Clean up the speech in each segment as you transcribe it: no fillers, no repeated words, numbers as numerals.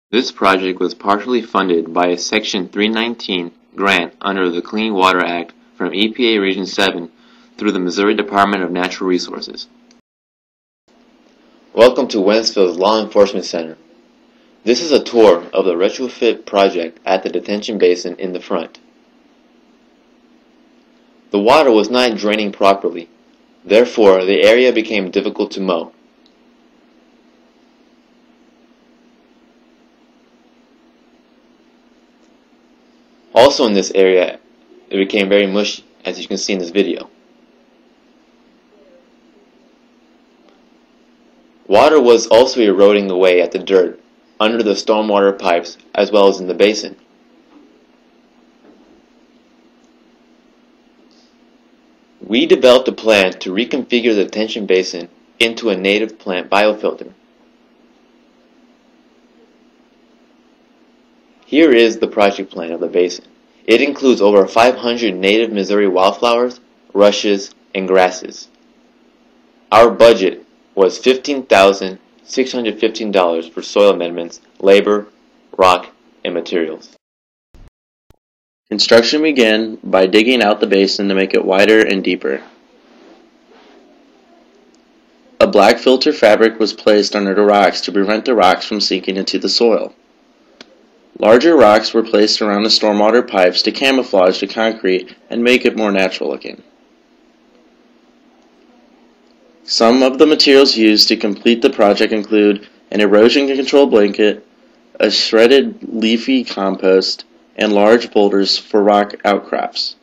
This project was partially funded by a Section 319 grant under the Clean Water Act from EPA Region 7 through the Missouri Department of Natural Resources. Welcome to Wentzville's Law Enforcement Center. This is a tour of the Retrofit project at the Detention Basin in the front. The water was not draining properly, therefore the area became difficult to mow. Also in this area, it became very mushy, as you can see in this video. Water was also eroding away at the dirt under the stormwater pipes as well as in the basin. We developed a plan to reconfigure the detention basin into a native plant biofilter. Here is the project plan of the basin. It includes over 500 native Missouri wildflowers, rushes, and grasses. Our budget was $15,615 for soil amendments, labor, rock, and materials. Construction began by digging out the basin to make it wider and deeper. A black filter fabric was placed under the rocks to prevent the rocks from sinking into the soil. Larger rocks were placed around the stormwater pipes to camouflage the concrete and make it more natural looking. Some of the materials used to complete the project include an erosion control blanket, a shredded leafy compost, and large boulders for rock outcrops.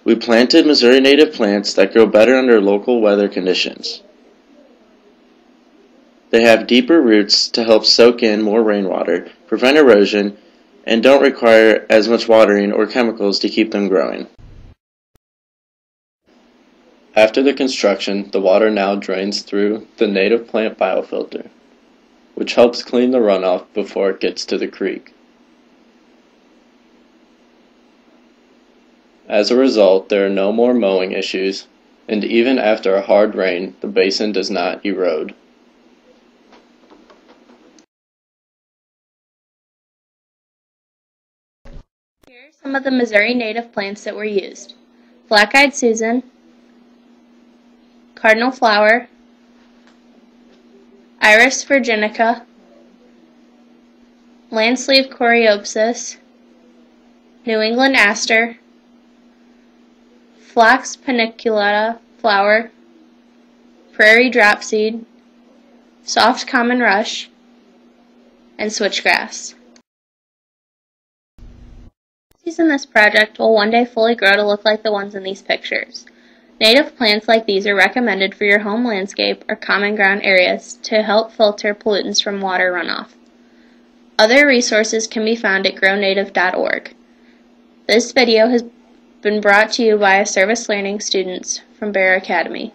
We planted Missouri native plants that grow better under local weather conditions. They have deeper roots to help soak in more rainwater, prevent erosion, and don't require as much watering or chemicals to keep them growing. After the construction, the water now drains through the native plant biofilter, which helps clean the runoff before it gets to the creek. As a result, there are no more mowing issues, and even after a hard rain, the basin does not erode. Here are some of the Missouri native plants that were used: black-eyed Susan, cardinal flower, iris virginica, landsleeve coreopsis, New England aster, flax paniculata flower, prairie dropseed, soft common rush, and switchgrass. Trees in this project will one day fully grow to look like the ones in these pictures. Native plants like these are recommended for your home landscape or common ground areas to help filter pollutants from water runoff. Other resources can be found at grownative.org. This video has been brought to you by Service Learning students from Bear Academy.